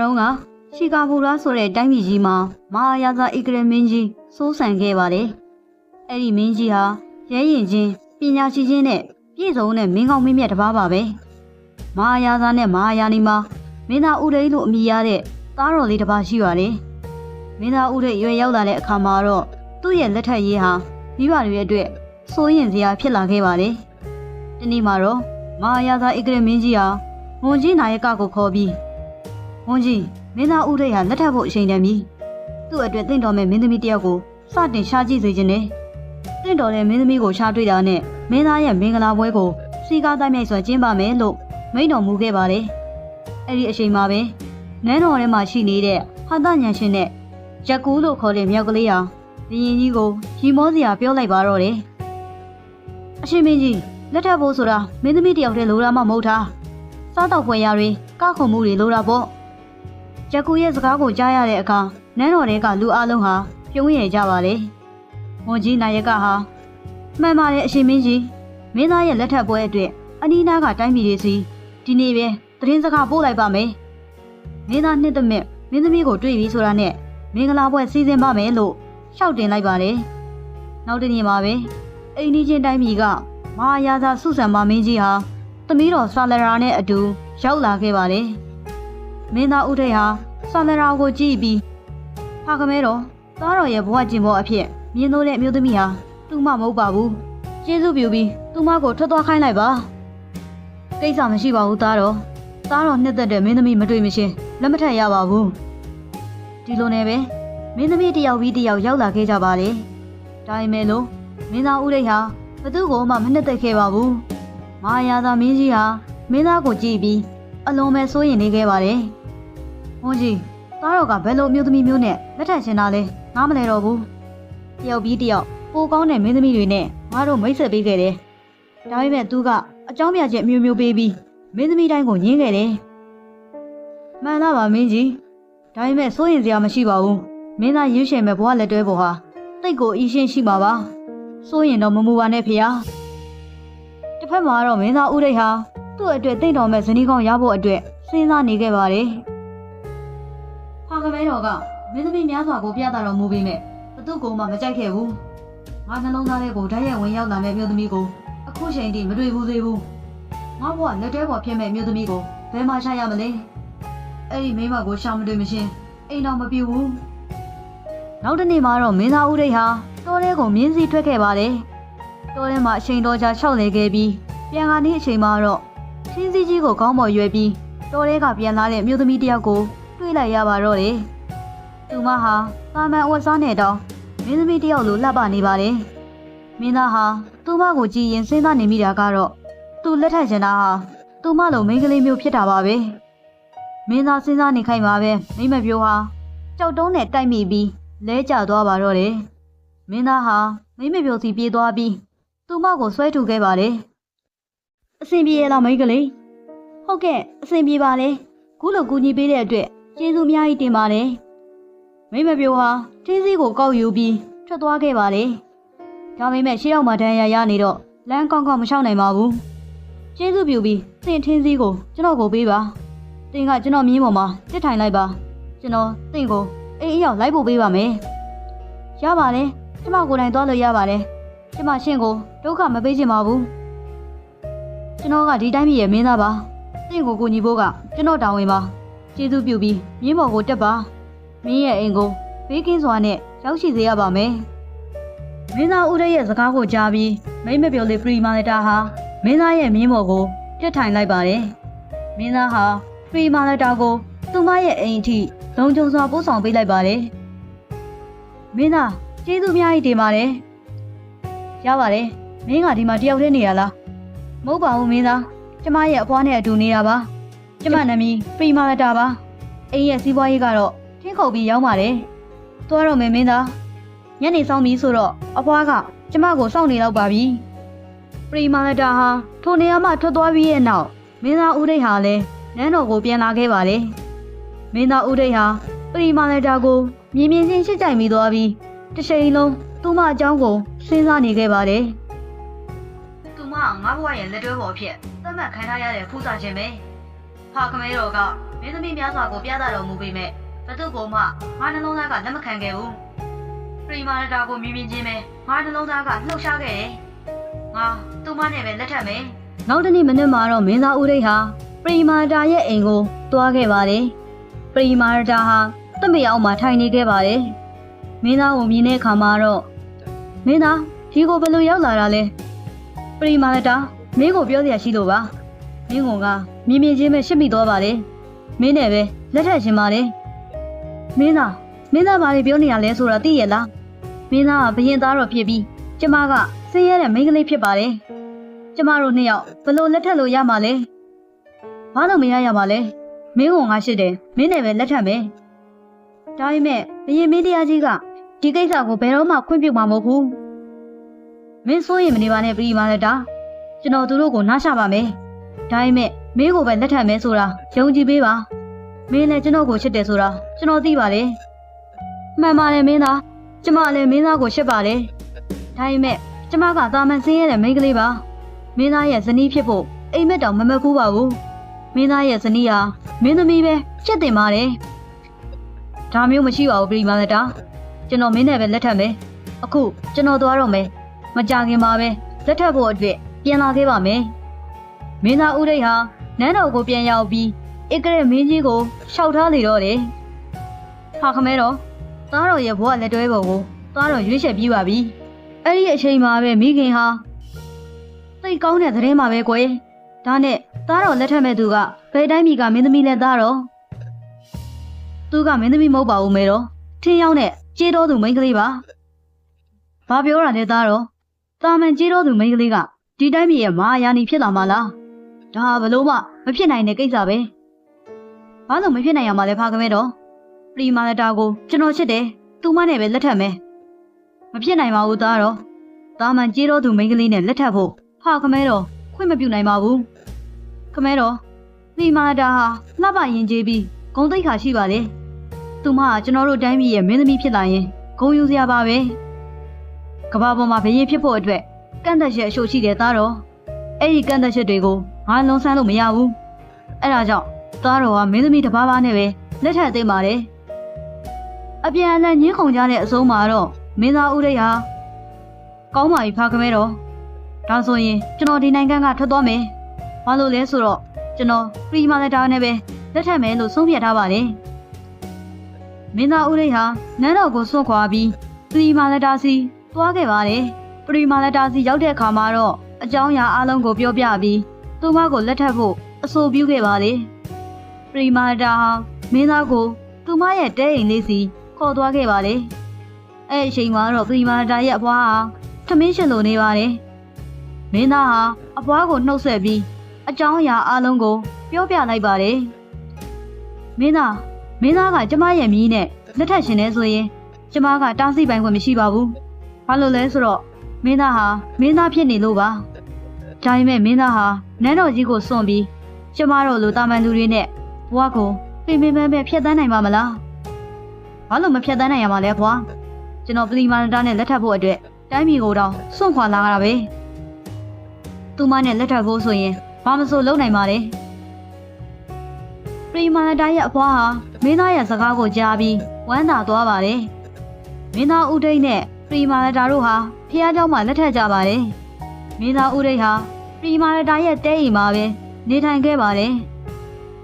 တုန်းကရှီကာဘူရာဆိုတဲ့တိုင်းပြည်ကြီးမှာမဟာယာဇာဧကရမင်းကြီးစိုးစံခဲ့ပါတယ်။အဲ့ဒီမင်းကြီးဟာရဲရင်ချင်းပညာရှိချင်းနဲ့ပြည့်စုံတဲ့မင်းကောင်းမင်းမြတ်တစ်ပါးပါပဲ။မဟာယာဇာနဲ့မဟာယာနီမှာမင်းသားဥဒိလို့အမည်ရတဲ့သားတော်လေးတစ်ပါးရှိပါတယ်။မင်းသားဥဒိရွယ်ရောက်လာတဲ့အခါမှာတော့သူ့ရဲ့လက်ထက်ရေးဟာမိဘတွေအတွက်စိုးရင်စရာဖြစ်လာခဲ့ပါတယ်။ဒီနေ့မှာတော့မဟာယာဇာဧကရမင်းကြီးဟာဝန်ကြီးနာယကကိုခေါ်ပြီးဝန်ကြီးမင်းသားဥဒိဟာလက်ထပ်ဖို့အချိန်တန်ပြီသူ့အတွက်တင့်တော်မဲ့မင်းသမီးတယောက်ကိုစတင်ရှာကြည့်စေခြင်းနဲ့တင့်တော်တဲ့မင်းသမီးကိုရှာတွေ့တာနဲ့မင်းသားရဲ့မင်္ဂလာပွဲကိုစီကားတိုင်းမြိုက်စွာကျင်းပမယ်လို့မိန့်တော်မူခဲ့ပါတယ်အဲ့ဒီအချိန်မှာပဲနန်းတော်ထဲမှာရှိနေတဲ့ဟာသညံရှင်နဲ့ရက်ကူးလို့ခေါ်တဲ့မြောက်ကလေးဟာဘုရင်ကြီးကိုရီမောစရာပြောလိုက်ပါတော့တယ်အရှင်မင်းကြီးလက်ထပ်ဖို့ဆိုတာမင်းသမီးတယောက်တည်းလိုတာမှမဟုတ်တာစားတော့ဖွယ်ရာတွေကောက်ခုံမှုတွေလိုတာပေါ့ရက်ကူရဲ့စကားကိုကြားရတဲ့အခါနန်းတော်ထဲကလူအလုံးဟာပြုံးရကြပါလေဝန်ကြီးနာယကဟာမှန်ပါတယ်အရှင်မင်းကြီးမင်းသားရဲ့လက်ထပ်ပွဲအတွက်အနီးနားကတိုင်းပြည်တွေစီဒီနေ့ပဲသတင်းစကားပို့လိုက်ပါမယ်မင်းသားနှစ်သမက်မင်းသမီးကိုတွေ့ပြီဆိုတာနဲ့မင်္ဂလာပွဲစီစဉ်ပါမယ်လို့ရှောက်တင်လိုက်ပါတယ်နောက်တနေ့မှာပဲအိမ်နီးချင်းတိုင်းပြည်ကမဟာယာဇာစုဆံမမင်းကြီးဟာသမီးတော်ဆာလရာနဲ့အတူရောက်လာခဲ့ပါတယ်မင်းသားဥထိတ်ဟာဆာလရာကိုကြည့်ပြီးဖာကမဲတော်သားတော်ရဲ့ဘဝကျင်ပေါ်အဖြစ်မြင်လို့တဲ့အမျိုးသမီးဟာသူ့မမဟုတ်ပါဘူးကျေးဇူးပြုပြီးသူ့မကိုထွက်သွားခိုင်းလိုက်ပါကိစ္စမရှိပါဘူးသားတော်နှစ်သက်တဲ့မင်းသမီးမတွေ့မချင်းလက်မထက်ရပါဘူးဒီလိုနဲ့ပဲမင်းသမီးတယောက်ပြီးတယောက်ရောက်လာခဲ့ကြပါလေဒါပေမဲ့လို့မင်းသားဥထိတ်ဟာဘသူ့ကိုမှမနှစ်သက်ခဲ့ပါဘူးမဟာယာဇာမင်းကြီးဟာမင်းသားကိုကြည့်ပြီးအလုံးပဲစိုးရင်နေခဲ့ပါတယ်ဝန်ကြီးသားတော်ကဘယ်လိုမျိုးသမီးမျိုးနဲ့လက်ထပ်ရှင်တာလဲငားမလဲတော့ဘူးတယောက်ပြီးတယောက်ပိုကောင်းတဲ့မင်းသမီးတွေနဲ့ငါတို့မိတ်ဆက်ပေးခဲ့တယ်ဒါပေမဲ့သူကအကြောင်းပြချက်မျိုးမျိုးပေးပြီးမင်းသမီးတိုင်းကိုညှင်းခဲ့တယ်မှန်လားပါမင်းကြီးဒါပေမဲ့စိုးရင်စရာမရှိပါဘူးမင်းသားရွှေရှင်မဲ့ဘဝလက်တွဲပေါ်ဟာတိတ်ကိုအီရှင်းရှိပါပါစိုးရင်တော့မမူပါနဲ့ဖေဟာတစ်ဖက်မှာတော့မင်းသားဥရိတ်ဟာသူ့အတွက်တိတ်တော်မဲ့ဇနီးကောင်းရဖို့အတွက်စဉ်းစားနေခဲ့ပါတယ်ဖာကမဲတော်ကမင်းသမီးများစွာကိုပြသတော်မူပြီးမဲ့ဘသူ့ကိုမှမကြိုက်ခဲ့ဘူးငါနှလုံးသားထဲကိုဓာတ်ရိုက်ဝင်ရောက်လာမဲ့မြို့သမီးကိုအခုချိန်ထိမတွေ့ဘူးသေးဘူးငါဘဝလက်တွဲပေါ်ဖြစ်မဲ့မြို့သမီးကိုဘယ်မှရှာရမလဲအဲ့ဒီမိမကိုရှာမတွေ့မချင်းအိမ်တော်မပြူဘူးနောက်တနေ့မှာတော့မင်းသားဥရိတ်ဟာတောထဲကိုမြင်းစီထွက်ခဲ့ပါတယ်တောထဲမှာအချိန်တော်ကြာ၆လခဲ့ပြီးပြန်လာနေအချိန်မှာတော့ချင်းစီကြီးကိုခေါင်းပေါ်ရွယ်ပြီးတောထဲကပြန်လာတဲ့မြို့သမီးတယောက်ကိုတွေ့လိုက်ရပါတော့တယ်သူမဟာတာမန်အဝတ်စားနဲ့တောင်မင်းသမီးတယောက်လိုလှပနေပါတယ်မင်းသားဟာသူမကိုကြည့်ရင်စဉ်းစားနေမိတာကတော့သူလက်ထပ်ချင်တာဟာသူမလိုမိန်းကလေးမျိုးဖြစ်တာပါပဲမင်းသားစဉ်းစားနေခိုင်းပါပဲမိမပြိုးဟာကြောက်တုံးနဲ့တိုက်မိပြီးလဲကျသွားပါတော့တယ်မင်းသားဟာမိမပြိုးစီပြေးသွားပြီးသူမကိုဆွဲထုတ်ခဲ့ပါတယ်အဆင်ပြေရလားမိန်းကလေးဟုတ်ကဲ့အဆင်ပြေပါလေခုလိုကူညီပေးတဲ့အတွက်ကျေးဇူးအများကြီးတင်ပါတယ်မိမပြိုးဟာထင်းစည်းကိုကောက်ယူပြီးထွက်သွားခဲ့ပါတယ်ဒါပေမဲ့ရှေ့ရောက်မှဒဏ်ရာရနေတော့လမ်းကောင်းကောင်းမလျှောက်နိုင်ပါဘူးကျေးဇူးပြုပြီးသင်ထင်းစည်းကိုကျွန်တော်ကိုပေးပါသင်ကကျွန်တော်မြင်းပေါ်မှာတစ်ထိုင်လိုက်ပါကျွန်တော်သင်ကိုအေးအေးရောက်လိုက်ဖို့ပေးပါမယ်ရပါတယ်ကျမကိုယ်တိုင်သွားလို့ရပါတယ်ကျမရှင့်ကိုဒုက္ခမပေးချင်ပါဘူးကျွန်တော်ကဒီတိုင်းပြည်ရဲ့မင်းသားပါသင်ကိုကူညီဖို့ကကျွန်တော်တာဝန်ပါကျေးဇူးပြုပြီးမြင်းပေါ်ကိုတက်ပါမင်းရဲ့အိမ်ကိုဘေးကင်းစွာနဲ့ရောက်ရှိစေရပါမယ်မင်းသားဦးရဲရဲ့စကားကိုကြားပြီးမိမပြောလေးပရီမာလက်တာဟာမင်းသားရဲ့မြင်းပေါ်ကိုတက်ထိုင်လိုက်ပါတယ်မင်းသားဟာပရီမာလက်တာကိုသူမရဲ့အိမ်အထိလုံခြုံစွာပို့ဆောင်ပေးလိုက်ပါတယ်မင်းသားကျေးဇူးအများကြီးတင်ပါတယ်ရပါတယ်မင်းကဒီမှာတယောက်တည်းနေရလားမဟုတ်ပါဘူးမင်းသားကျမရဲ့အဖွားနဲ့အတူနေတာပါကျမနာမည်ပရီမာလက်တာပါအိမ်ရဲ့စီးပွားရေးကတော့ထင်းခုတ်ပြီးရောက်ပါတယ်သွားတော့မယ်မင်းသားညနေဆောင်ပြီဆိုတော့အဖွားကကျမကိုစောင့်နေတော့ပါပြီပရီမာလက်တာဟာထိုနေရာမှထွက်သွားပြီးရဲ့နောက်မင်းသားဦးထိတ်ဟာလည်းနန်းတော်ကိုပြန်လာခဲ့ပါတယ်မင်းသားဦးထိတ်ဟာပရီမာလက်တာကိုမြင်မြင်ချင်းရှစ်ကြိုက်မိသွားပြီးတစ်ချိန်လုံးသူမအကြောင်းကိုစဉ်းစားနေခဲ့ပါတယ်သူမငါဘဝရဲ့လက်တွဲပေါ်ဖြစ်သတ်မှတ်ခံထားရတဲ့ဖူးစာခြင်းပဲဖာကမဲတော်က မင်းသမီးများစွာကိုပြသတော်မူပေမဲ့ဘသူကိုမှငါနှလုံးသားကလက်မခံခဲ့ဘူးပရိမာရတာကိုမြင်မြင်ချင်းပဲငါနှလုံးသားကလှုပ်ရှားခဲ့တယ်ငါသူမနဲ့ပဲလက်ထပ်မယ်နောက်တနေ့မနေ့မှာတော့မင်းသားဦးရိတ်ဟာပရိမာရတာရဲ့အိမ်ကိုသွားခဲ့ပါတယ်ပရိမာရတာဟာတမယောက်မှာထိုင်နေခဲ့ပါတယ်မင်းသားကိုမြင်တဲ့အခါမှာတော့မင်းသားဒီကိုဘယ်လိုရောက်လာတာလဲပရိမာရတာမင်းကိုပြောစရာရှိလို့ပါမင်းကမြင်မြင်ချင်းပဲရှစ်မိသွားပါလေမင်းနဲ့ပဲလက်ထပ်ရှင်ပါလေမင်းသားဘာတွေပြောနေရလဲဆိုတာသိရလားမင်းသားကဘရင်သားတော်ဖြစ်ပြီးကျမကဆင်းရဲတဲ့မိန်းကလေးဖြစ်ပါတယ်ကျမတို့နှစ်ယောက်ဘယ်လိုလက်ထပ်လို့ရမှာလဲဘာလို့မရရပါလဲမင်းကငါရှိတယ်မင်းနဲ့ပဲလက်ထပ်မယ်ဒါပေမဲ့ဘရင်မင်းတရားကြီးကဒီကိစ္စကိုဘယ်တော့မှခွင့်ပြုမှာမဟုတ်ဘူးမင်းစိုးရင်မနေပါနဲ့ပရိမာရတာကျွန်တော်သူတို့ကိုနားရှာပါမယ်ဒါပေမဲ့မင်းကိုပဲလက်ထပ်မယ်ဆိုတာယုံကြည်ပေးပါမင်းလည်းကျွန်တော်ကိုချစ်တယ်ဆိုတာကျွန်တော်သိပါတယ်မှန်ပါတယ်မင်းသားကျမလည်းမင်းသားကိုချစ်ပါတယ်ဒါပေမဲ့ကျမကသာမန်စင်းရတဲ့မိန်းကလေးပါမင်းသားရဲ့ဇနီးဖြစ်ဖို့အိမ်မက်တောင်မမက်ဘူးပါဘူးမင်းသားရဲ့ဇနီးဟာမင်းသမီးပဲဖြစ်တင်ပါတယ်ဒါမျိုးမရှိပါဘူးပရိမာရတာကျွန်တော်မင်းနဲ့ပဲလက်ထပ်မယ်အခုကျွန်တော်သွားတော့မယ်မကြခင်ပါပဲလက်ထပ်ဖို့အတွက်ပြန်လာခဲ့ပါမယ်မင်းသားဦးရိတ်ဟာနန်းတော်ကိုပြန်ရောက်ပြီးဧကရက်မင်းကြီးကိုရှောက်ထားလေတော့တယ်ဟာခမဲတော်သားတော်ရဲ့ဘဝလက်တွဲပုံကိုသားတော်ရွေးချယ်ပြီးပါပြီအဲ့ဒီအချိန်မှာပဲမိခင်ဟာသိကောင်းတဲ့သတင်းမှာပဲကွယ်ဒါနဲ့သားတော်လက်ထပ်မဲ့သူကဘယ်တိုင်းပြည်ကမင်းသမီးလဲသားတော်သူကမင်းသမီးမဟုတ်ပါဘူးမဲတော်ထင်းရောက်တဲ့ကြေးတော်သူမိန်းကလေးပါဘာပြောတာလဲသားတော်တာမန်ကြေးတော်သူမိန်းကလေးကဒီတိုင်းပြည်ရဲ့မဟာယာနီဖြစ်လာမှာလားဒါဘလို့မှမဖြစ်နိုင်တဲ့ကိစ္စပဲဘာလို့မဖြစ်နိုင်ရမှာလဲဖာခမဲတော်ပရိမာရတာကိုကျွန်တော်ချစ်တယ်သူမနဲ့ပဲလက်ထပ်မယ်မဖြစ်နိုင်ပါဘူးသားတော်တာမန်ကြေးတော်သူမိန်းကလေးနဲ့လက်ထပ်ဖို့ဖာခမဲတော်ခွင့်မပြုနိုင်ပါဘူးခမဲတော်ပရိမာရတာဟာလှပရင်ကျေးပြီးဂုံတိတ်ခါရှိပါလေသူမကကျွန်တော်တို့တိုင်းပြည်ရဲ့မင်းသမီးဖြစ်လာရင်ဂုံယူစရာပါပဲကဘာပေါ်မှာဘရင်ဖြစ်ဖို့အတွက်ကန့်သက်ချက်အရှို့ရှိတယ်သားတော်အဲ့ဒီကန့်သက်ချက်တွေကိုငါလုံးဆန်းလို့မရဘူးအဲ့ဒါကြောင့်သားတော်ကမင်းသမီးတစ်ပါးပါးနဲ့ပဲလက်ထပ်သိမ်းပါတယ်အပြန်အလှန်ညှင်းခုန်ကြတဲ့အဆုံးမှာတော့မင်းသားဦးရိတ်ဟာကောင်းပါပြီဖာခမဲတော်ဒါဆိုရင်ကျွန်တော်ဒီနိုင်ငံကထွက်သွားမယ်ဘာလို့လဲဆိုတော့ကျွန်တော်ပရိမာရတာနဲ့ပဲလက်ထပ်မယ်လို့ဆုံးဖြတ်ထားပါတယ်မင်းသားဦးရိတ်ဟာနန်းတော်ကိုစွန့်ခွာပြီးပရိမာရတာစီသွားခဲ့ပါတယ်ပရိမာရတာစီရောက်တဲ့အခါမှာတော့အကြောင်းအရာအလုံးကိုပြောပြပြီးသူမကိုလက်ထပ်ဖို့အဆိုပြုခဲ့ပါတယ်ပရိမာရတာဟာမင်းသားကိုသူမရဲ့တဲအိမ်လေးစီခေါ်သွားခဲ့ပါတယ်အဲ့အချိန်မှာတော့ပရိမာရတာရဲ့အဖွားဟာထမင်းရှင်လိုနေပါတယ်မင်းသားဟာအဖွားကိုနှုတ်ဆက်ပြီးအကြောင်းအရာအလုံးကိုပြောပြလိုက်ပါတယ်မင်းသားကကျမရဲ့မြီးနဲ့လက်ထပ်ရှင်နေဆိုရင်ကျမကတားဆီးပိုင်ခွင့်မရှိပါဘူးဘာလို့လဲဆိုတော့မင်းသားဟာမင်းသားဖြစ်နေလို့ပါဒါပေမဲ့မင်းသားဟာနန်းတော်ကြီးကိုစွန့်ပြီးကျမတို့လိုတာမန်သူတွေနဲ့ဘဝကိုပင်ပန်းပဲဖျက်ဆီးနိုင်ပါမလားဘာလို့မဖျက်ဆီးနိုင်ရမှာလဲဘွာကျွန်တော်ပရိမာရတာနဲ့လက်ထပ်ဖို့အတွက်တိုင်းပြည်ကိုတော့စွန့်ခွာလာကြတာပဲသူမနဲ့လက်ထပ်ဖို့ဆိုရင်ဘာမဆိုလုပ်နိုင်ပါလေပရိမာရတာရဲ့အဖွားဟာမင်းသားရဲ့စကားကိုကြားပြီးဝမ်းသာသွားပါတယ်မင်းသားဦးဒိတ်နဲ့ပရိမာရတာတို့ဟာဖျားเจ้าမှာလက်ထပ်ကြပါတယ်မင်းသားဦးဒိတ်ဟာပရိမာရတာရဲ့တဲအိမ်မှာပဲနေထိုင်ခဲ့ပါတယ်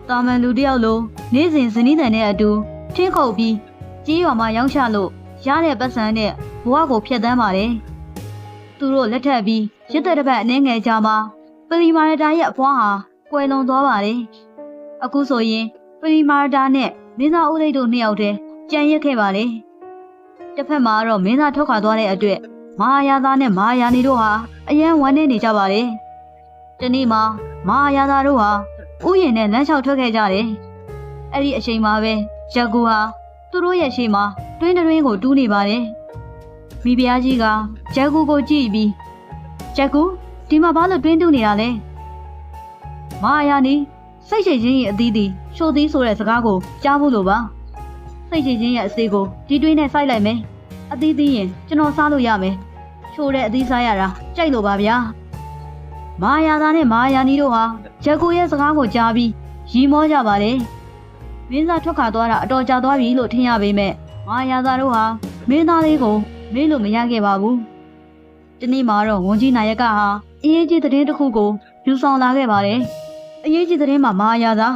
တာမန်လူတယောက်လိုနေ့စဉ်ဇနီးတန်နဲ့အတူထင်းခုတ်ပြီးကြီးရွာမှာရောင်းချလို့ရတဲ့ပတ်စံနဲ့ဘဝကိုဖျက်ဆီးပါတယ်သူတို့လက်ထပ်ပြီးရစ်တဲ့တစ်ပတ်အနှဲငယ်ကြာမှာပရိမာရတာရဲ့အဖွားဟာကွယ်လွန်သွားပါတယ်အခုဆိုရင်ပရိမာရတာနဲ့မင်းသားဦးဒိတ်တို့နှစ်ယောက်တည်းကြံရစ်ခဲ့ပါတယ်တစ်ဖက်မှာတော့မင်းသားထွက်ခွာသွားတဲ့အတွက်မဟာယာသားနဲ့မဟာယာနီတို့ဟာအယံဝမ်းနေနေကြပါတယ်။ဒီနေ့မှာမဟာယာသားတို့ဟာဥယျာဉ်နဲ့လမ်းလျှောက်ထွက်ခဲ့ကြတယ်။အဲ့ဒီအချိန်မှာပဲရက်ကူဟာသူတို့ရဲ့ရှေ့မှာတွင်းတွင်းကိုတူးနေပါတယ်။မိဖုရားကြီးကရက်ကူကိုကြည့်ပြီးရက်ကူဒီမှာဘာလို့တွင်းတူးနေတာလဲ။မဟာယာနီစိတ်ရှိချင်းရဲ့အသီးသည်ရှို့သီးဆိုတဲ့စကားကိုကြားဖို့လိုပါ။စိတ်ရှိချင်းရဲ့အစေးကိုဒီတွင်းနဲ့စိုက်လိုက်မယ်။အသီးသီးရင်ကျွန်တော်စားလို့ရမယ်။ချိုးတဲ့အသီးစားရတာကြိုက်လို့ပါဗျာ။မဟာယာသားနဲ့မဟာယာနီတို့ဟာရက်ကူရဲ့စကားကိုကြားပြီးရီမောကြပါတယ် မင်းသားထွက်ခါသွားတာအတော်ကြာသွားပြီလို့ထင်ရပေမဲ့မဟာရာဇာတို့ဟာမင်းသားလေးကိုမေးလို့မရခဲ့ပါဘူး။ဒီနေ့မှာတော့ဝန်ကြီးနာယကဟာအရေးကြီးသတင်းတစ်ခုကိုယူဆောင်လာခဲ့ပါတယ်။အရေးကြီးသတင်းမှာမဟာရာဇာ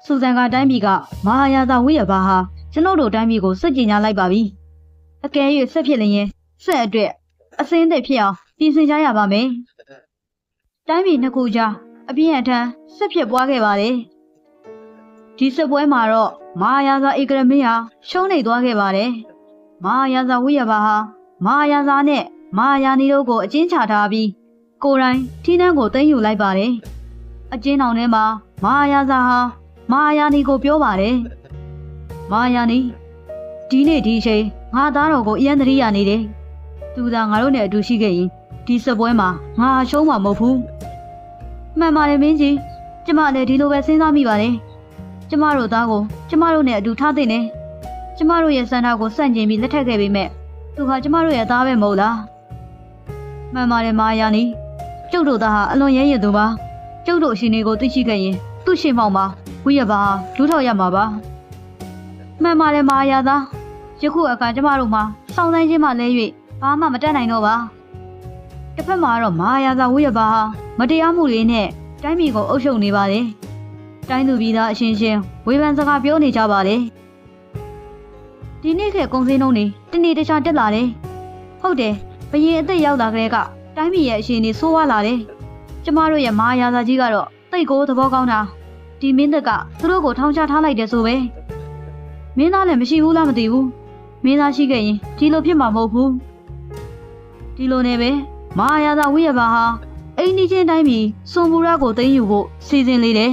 စူဇန်ကတိုင်းပြည်ကမဟာရာဇာဝိယဘာဟာကျွန်ုပ်တို့တိုင်းပြည်ကိုစစ်ကြေညာလိုက်ပါပြီ။အကယ်၍ဆက်ဖြစ်လျင်ဆက်အတွက်အစင်းသက်ဖြစ်အောင်ပြင်ဆင်ကြရပါမယ်။တိုင်းပြည်နှစ်ခုကြားအပြင်းအထန်ဆက်ဖြစ်ပွားခဲ့ပါတယ်။ဒီစစ်ပွဲမှာတော့မဟာရာဇာဧကရမင်းဟာရှုံးနေသွားခဲ့ပါတယ်။မဟာရာဇာဝိယဘာဟာမဟာရာဇာနဲ့မဟာယာနီတို့ကိုအကျဉ်းချထားပြီးကိုယ်တိုင်ထီးနှန်းကိုသိမ်းယူလိုက်ပါတယ်။အကျဉ်းထောင်ထဲမှာမဟာရာဇာဟာမဟာယာနီကိုပြောပါတယ်။မဟာယာနီဒီနေ့ဒီအချိန်ငါသားတော်ကိုအယံတရိယာနေတယ်။သူသာငါတို့နဲ့အတူရှိခဲ့ရင်ဒီစစ်ပွဲမှာငါရှုံးမှာမဟုတ်ဘူး။မှန်ပါတယ်မင်းကြီးကျမလည်းဒီလိုပဲစဉ်းစားမိပါတယ်။ကျမတို့သားကိုကျမတို့နဲ့အတူထားသိနေ။ကျမတို့ရဲ့စံနာကိုစန့်ကျင်ပြီးလက်ထပ်ခဲ့ပေမဲ့သူဟာကျမတို့ရဲ့သားပဲမဟုတ်လား။မှန်ပါတယ်မဟာယာနီကျုပ်တို့သားဟာအလွန်ရဲရည်သူပါ။ကျုပ်တို့အရှင်တွေကိုသိရှိခဲ့ရင်သူ့ရှင်မောင်မှာဝိယဘာဒူးထောက်ရမှာပါမှန်ပါတယ်မဟာရာဇာယခုအခါကျမတို့မှာစောင့်ဆိုင်ခြင်းမှလဲ၍ဘာမှမတတ်နိုင်တော့ပါတစ်ဖက်မှာတော့မဟာရာဇာဝိယဘာဟာမတရားမှုတွေနဲ့တိုင်းပြည်ကိုအုပ်ချုပ်နေပါတယ်တိုင်းသူပြည်သားအရှင်ရှင်ဝေဖန်စကားပြောနေကြပါတယ်ဒီနေ့ခေတ်ကုန်စည်နှုန်းတွေတနေ့တခြားတက်လာတယ်ဟုတ်တယ်ဘရင်အသက်ရောက်လာကြတဲ့ကတိုင်းပြည်ရဲ့အရှင်တွေဆိုးဝါးလာတယ်ကျမတို့ရဲ့မဟာရာဇာကြီးကတော့တိတ်ကိုသဘောကောင်းတာဒီမင်းသက်ကသူတို့ကိုထောင်ချထားလိုက်တယ်ဆိုပဲမင်းသားလည်းမရှိဘူးလားမသိဘူးမင်းသားရှိခဲ့ရင်ဒီလိုဖြစ်မှာမဟုတ်ဘူးဒီလိုနဲ့ပဲမဟာရာဇာဝိယဘာဟာအိန္ဒိချင်းတိုင်းပြည်စွန်ဘူရကိုသိမ်းယူဖို့စီစဉ်လေတယ်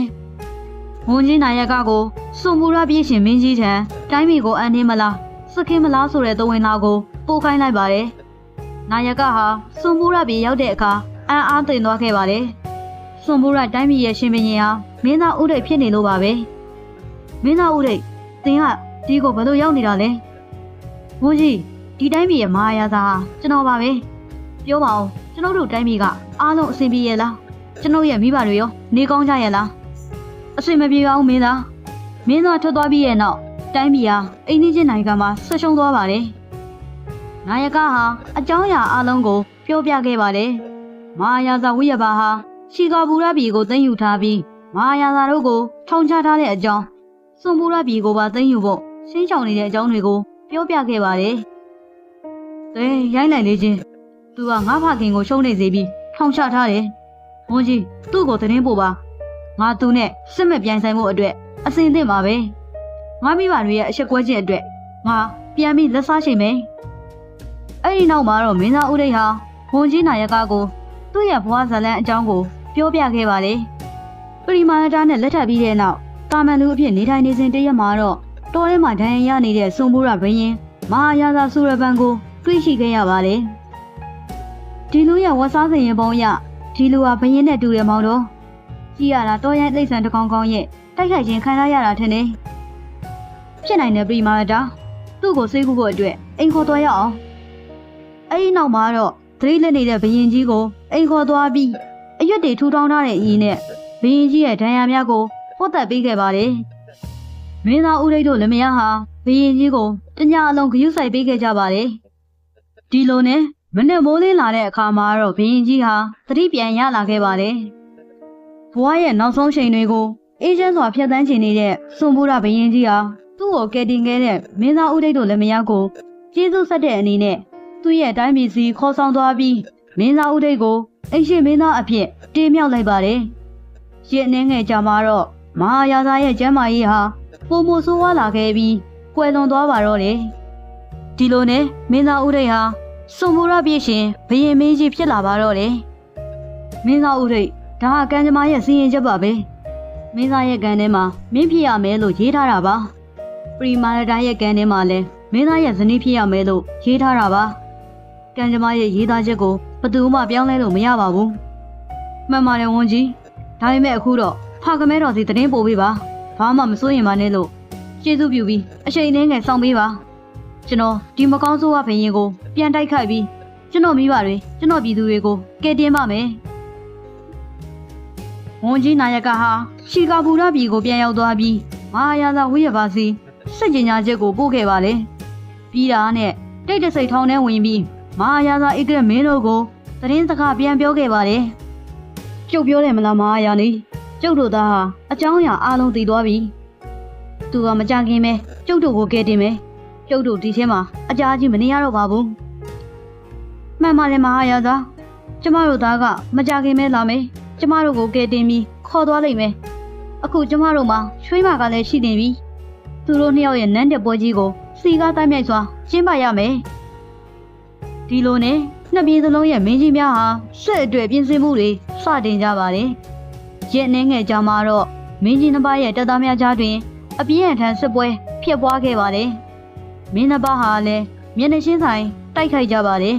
ဝန်ကြီးနာယကကိုစွန်ဘူရပြည်ရှင်မင်းကြီးထံတိုင်းပြည်ကိုအန်နေမလားစခင်းမလားဆိုတဲ့သဝင်လာကိုပို့ခိုင်းလိုက်ပါတယ်နာယကဟာစွန်ဘူရပြည်ရောက်တဲ့အခါအံ့အားသင့်သွားခဲ့ပါတယ်စွန်ဘူရတိုင်းပြည်ရဲ့ရှင်ဘုရင်ဟာမင်းသားဥဒိတ်ဖြစ်နေလို့ပါပဲမင်းသားဥဒိတ်သင်ကဒီကိုဘယ်လိုရောက်နေတာလဲဝန်ကြီးဒီတိုင်းပြည်ရဲ့မဟာရာဇာဟာကျွန်တော်ပါပဲပြောပါဦးကျွန်တော်တို့တိုင်းပြည်ကအားလုံးအဆင်ပြေရဲ့လားကျွန်တော်ရဲ့မိဘတွေရောနေကောင်းကြရဲ့လားအဆင်မပြေပါဘူးမင်းသားထွက်သွားပြီးရဲ့နောက်တိုင်းပြည်ဟာအိန္ဒိချင်းနိုင်ငံမှာဆွရှုံးသွားပါတယ်နာယကဟာအကြောင်းအရာအလုံးကိုပြောပြခဲ့ပါတယ်မဟာရာဇာဝိယဘာဟာရှီကာဘူရပြည်ကိုသိမ်းယူထားပြီးမဟာရာဇာတို့ကိုထောင်ချထားတဲ့အကြောင်းစွန်ဘူရပြည်ကိုပါသိမ်းယူဖို့ရှင်းချောင်နေတဲ့အကြောင်းတွေကိုပြောပြခဲ့ပါတယ်။ရိုင်းလိုက်လေချင်းသူကငါဖခင်ကိုရှုံးနေစေပြီးထောင်ချထားတယ်။ဝန်ကြီးသူ့ကိုသတင်းပို့ပါ။ငါသူနဲ့စစ်မဲ့ပြိုင်ဆိုင်မှုအတွက်အစင်သင့်ပါပဲ။ငါမိဘတွေရဲ့အချက်ကွဲခြင်းအတွက်ငါပြန်ပြီးလက်စားရှိမယ်။အဲ့ဒီနောက်မှာတော့မင်းသားဦးရိတ်ဟာဝန်ကြီးနာယကကိုသူ့ရဲ့ဘဝဇာလန်အကြောင်းကိုပြောပြခဲ့ပါတယ်။ပရိမာဏတာနဲ့လက်ထပ်ပြီးတဲ့နောက်တာမန်လူအဖြစ်နေထိုင်နေစဉ်တရက်မှာတော့တောထဲမှာဒဏ်ရာရနေတဲ့စွန်ဘူရဘရင်မဟာရာဇာဆူရပန်ကိုတွေ့ရှိခဲ့ရပါတယ်။ဒီလူရဲ့ဝတ်စားစင်ရင်ပုံရဒီလူဟာဘရင်နဲ့တူတယ်မောင်တော်ကြည့်ရတာတောရိုင်းလိမ့်ဆန်တစ်ကောင်ကောင်ရဲ့တိုက်ခိုက်ခြင်းခံရတာထင်တယ်။ဖြစ်နိုင်တဲ့ပရိမာဏတာသူ့ကိုစိတ်ကူးဖို့အတွက်အိမ်ခေါ်သွားရအောင်။အဲဒီနောက်မှာတော့သတိလက်နေတဲ့ဘရင်ကြီးကိုအိမ်ခေါ်သွားပြီးအရွက်တွေထူထောင်ထားတဲ့အီးနဲ့ဘရင်ကြီးရဲ့ဒဏ်ရာများကိုပို့သက်ပေးခဲ့ပါတယ်။မင်းသားဦးရိတ်တို့လည်းမယားဟာဘရင်ကြီးကိုတညအလုံးဂရုစိုက်ပေးခဲ့ကြပါတယ်။ဒီလိုနဲ့မနေ့မိုးလင်းလာတဲ့အခါမှာတော့ဘရင်ကြီးဟာသတိပြန်ရလာခဲ့ပါတယ်။ဘဝရဲ့နောက်ဆုံးချိန်တွေကိုအေးချမ်းစွာဖြတ်သန်းချင်နေတဲ့စွန်ဘူရဘရင်ကြီးဟာသူ့ကိုကယ်တင်ခဲ့တဲ့မင်းသားဦးရိတ်တို့လည်းမယားကိုကျေးဇူးဆက်တဲ့အနေနဲ့သူ့ရဲ့တိုင်းပြည်စီခေါ်ဆောင်သွားပြီးမင်းသားဦးရိတ်ကိုအိမ်ရှိမင်းသားအဖြစ်တေးမြောက်လိုက်ပါတယ်။ရက်နှင်းငယ်ကြမှာတော့မဟာရာဇာရဲ့ကျမ်းမာရေးဟာပုံမဆိုးဝါးလာခဲ့ပြီးကွယ်လွန်သွားပါတော့တယ်။ဒီလိုနဲ့မင်းသားဦးရိတ်ဟာစွန်ဘူရပြည်ရှင်ဘရင်မင်းကြီးဖြစ်လာပါတော့တယ်။မင်းသားဦးရိတ်ဒါကကံကြမ္မာရဲ့စီရင်ချက်ပါပဲ။မင်းသားရဲ့ကံထဲမှာမင်းဖြစ်ရမယ်လို့ရေးထားတာပါ။ပရိမာဏတာရဲ့ကံထဲမှာလည်းမင်းသားရဲ့ဇနီးဖြစ်ရမယ်လို့ရေးထားတာပါ။ကံကြမ္မာရဲ့ရေးသားချက်ကိုဘယ်သူမှပြောင်းလဲလို့မရပါဘူး။မှန်ပါတယ်ဝန်ကြီး။ဒါပေမဲ့အခုတော့ဖခမဲတော်စီသတင်းပို့ပေးပါဘာမှမစိုးရင်ပါနဲ့လို့ကျေးဇူးပြုပြီးအချိန်နှင်းငယ်စောင့်ပေးပါကျွန်တော်ဒီမကောင်းဆိုးဝါးဘရင်ကိုပြန်တိုက်ခိုက်ပြီးကျွန်တော်မိဘတွေကျွန်တော်ပြည်သူတွေကိုကယ်တင်ပါမယ်ဝန်ကြီးနာယကဟာရှီကာဘူရပြည်ကိုပြန်ရောက်သွားပြီး မဟာရာဇဝိရပါစီစစ်ကြညာချက်ကိုပို့ခဲ့ပါလေပြီးတာနဲ့တိတ်တဆိတ်ထောင်ထဲဝင်ပြီးမဟာရာဇဧကရမင်းတို့ကိုသတင်းစကားပြန်ပြောခဲ့ပါတယ်ကျုပ်ပြောတယ်မလားမဟာရာနေကျုပ်တို့သားဟာအကြောင်းအရာအားလုံးသိသွားပြီသူကမကြခင်ပဲကျုပ်တို့ကိုကဲတင်မယ်ကျုပ်တို့ဒီထဲမှာအကြာကြီးမနေရတော့ပါဘူးမှန်ပါတယ်မဟာရာဇကျမတို့သားကမကြခင်ပဲလာမယ်ကျမတို့ကိုကဲတင်ပြီးခေါ်သွားလိမ့်မယ်အခုကျမတို့မှာရွှေမကလည်းရှိနေပြီသူတို့နှစ်ယောက်ရဲ့နန်းတဲ့ပွဲကြီးကိုစီကားတိုင်းမြိုက်စွာကျင်းပရမယ်ဒီလိုနဲ့နှစ်ပြည်စလုံးရဲ့မင်းကြီးများဟာစစ်အတွေ့ပြင်ဆင်မှုတွေစတင်ကြပါတယ်ရက်နှင်းငယ်ကြမှာတော့မင်းကြီးနှစ်ပါးရဲ့တပ်သားများကြားတွင်အပြင်းအထန်စစ်ပွဲဖြစ်ပွားခဲ့ပါတယ်မင်းနှစ်ပါးဟာလည်းမျက်နှာချင်းဆိုင်တိုက်ခိုက်ကြပါတယ်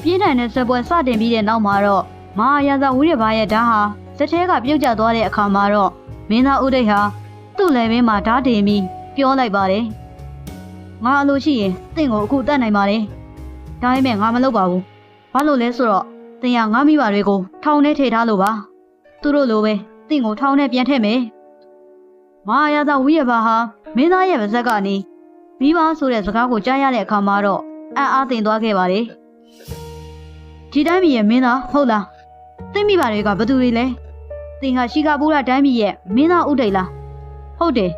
ပြင်းထန်တဲ့စစ်ပွဲစတင်ပြီးတဲ့နောက်မှာတော့မဟာရာဇဝိရပါရဲ့ဓာတ်ဟာတစ်ထဲကပြုတ်ကျသွားတဲ့အခါမှာတော့မင်းသားဥဒိတ်ဟာသူ့လယ်ဘင်းမှာဓာတ်တင်ပြီးပြောလိုက်ပါတယ်ငါအလိုရှိရင်တင့်ကိုအခုတတ်နိုင်ပါတယ်ဒါပေမဲ့ငါမလုပ်ပါဘူးဘာလို့လဲဆိုတော့တင်ရငါမိဘတွေကိုထောင်ထဲထည့်ထားလို့ပါသူတို့လိုပဲတင့်ကိုထောင်ထဲပြန်ထည့်မယ်မဟာရာဇဝိရပါဟာမင်းသားရဲ့ပါဇက်ကနေမိဘဆိုတဲ့စကားကိုကြားရတဲ့အခါမှာတော့အံ့အားသင့်သွားခဲ့ပါတယ်ဒီတိုင်းပြည်ရဲ့မင်းသားဟုတ်လားတင့်မိဘတွေကဘသူတွေလဲတင်ဟာရှီကာပူရာတိုင်းပြည်ရဲ့မင်းသားဥဒိတ်လားဟုတ်တယ်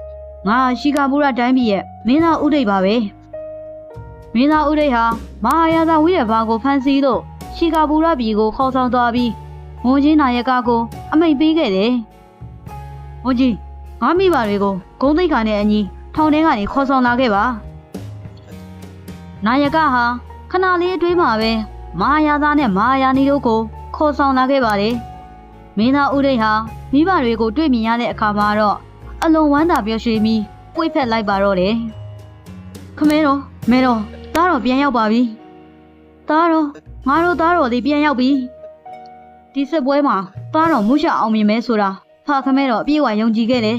ငါရှီကာပူရာတိုင်းပြည်ရဲ့မင်းသားဥဒိတ်ပါပဲမင်းသားဥဒိတ်ဟာမဟာရာဇဝိရပါကိုဖမ်းဆီးလို့ရှီကာပူရာပြည်ကိုခေါ်ဆောင်သွားပြီးဝန်ကြီးနာယကကိုအမိန့်ပေးခဲ့တယ်ဝန်ကြီးငါမိဘတွေကိုဂုံးသိက္ခာနဲ့အညီထောင်ထဲကနေခေါ်ဆောင်လာခဲ့ပါနာယကဟာခဏလေးအတွင်းမှာပဲမဟာရာဇနဲ့မဟာယာနီတို့ကိုခေါ်ဆောင်လာခဲ့ပါတယ်မင်းသားဥဒိတ်ဟာမိဘတွေကိုတွေ့မြင်ရတဲ့အခါမှာတော့အလွန်ဝမ်းသာပျော်ရွှင်ပြီးပွေ့ဖက်လိုက်ပါတော့တယ်ခမဲတော်မဲတော်သားတော်ပြန်ရောက်ပါပြီသားတော်ငါတို့သားတော်လေးပြန်ရောက်ပြီဒီစစ်ပွဲမှာသားတော်မူးရှအောင်မြင်မဲဆိုတာဖခမဲတော်အပြည့်အဝယုံကြည်ခဲ့တယ်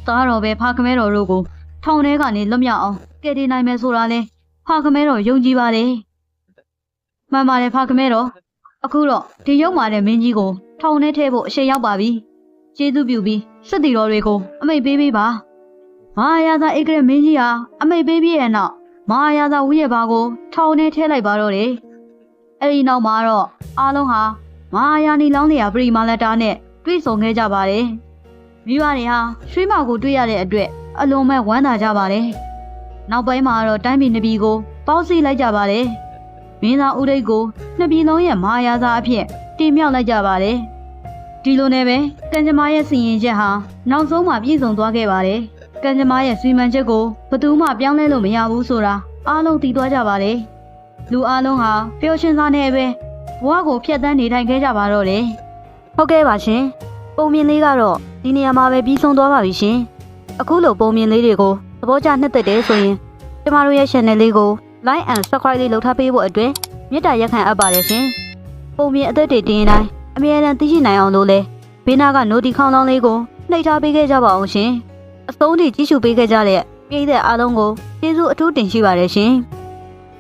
သားတော်ပဲဖခမဲတော်တို့ကိုထောင်ထဲကနေလွတ်မြောက်အောင်ကယ်တင်နိုင်မယ်ဆိုတာလဲဖခမဲတော်ယုံကြည်ပါတယ်မှန်ပါတယ်ဖခမဲတော်အခုတော့ဒီရုပ်မာတဲ့မင်းကြီးကိုထောင်ထဲထည့်ဖို့အချိန်ရောက်ပါပြီကျေးဇူးပြုပြီးစစ်တီတော်တွေကိုအမိန့်ပေးပေးပါမဟာရာဇဧကရမင်းကြီးဟာအမိန့်ပေးပြီးတဲ့နောက်မဟာရာဇဝိရပါကိုထောင်ထဲထည့်လိုက်ပါတော့တယ်အဲ့ဒီနောက်မှာတော့အားလုံးဟာမဟာယာနီလောင်းလျာပရိမာလက်တာနဲ့တွေ့ဆုံခဲ့ကြပါတယ်မိဘတွေဟာရွှေမကိုတွေ့ရတဲ့အတွက်အလွန်မဲ့ဝမ်းသာကြပါတယ်နောက်ပိုင်းမှာတော့တိုင်းပြည်နှစ်ပြည်ကိုပေါင်းစည်းလိုက်ကြပါတယ်မင်းသားဥဒိတ်ကိုနှစ်ပြည်လုံးရဲ့မဟာရာဇအဖြစ်တင်မြှောက်လိုက်ကြပါတယ်ဒီလိုနဲ့ပဲကံကြမ္မာရဲ့စီရင်ချက်ဟာနောက်ဆုံးမှပြည့်စုံသွားခဲ့ပါတယ်ကံကြမ္မာရဲ့စီမံချက်ကိုဘယ်သူမှပြောင်းလဲလို့မရဘူးဆိုတာအားလုံးသိသွားကြပါတယ်လူအားလုံးဟာပျော်ရွှင်စွာနဲ့ပဲဘဝကိုဖျက်ဆီးနေထိုင်ခဲ့ကြပါတော့တယ်ဟုတ်ကဲ့ပါရှင်ပုံမြင်လေးကတော့ဒီနေရာမှာပဲပြီးဆုံးသွားပါပြီရှင်အခုလိုပုံမြင်လေးတွေကိုသဘောကျနှစ်သက်တယ်ဆိုရင်ကျမတို့ရဲ့ channel လေးကို like and subscribe လေးလုပ်ထားပေးဖို့အတွက်မေတ္တာရက်ခံအပ်ပါတယ်ရှင်ပုံမြင်အသက်တွေတင်တိုင်းအမြဲတမ်းသိရှိနိုင်အောင်လို့လဲဘေးနားက notification ခေါင်းလောင်းလေးကိုနှိပ်ထားပေးခဲ့ကြပါအောင်ရှင်အဆုံးထိကြည့်ရှုပေးခဲ့ကြတဲ့ပရိသတ်အားလုံးကိုကျေးဇူးအထူးတင်ရှိပါတယ်ရှင်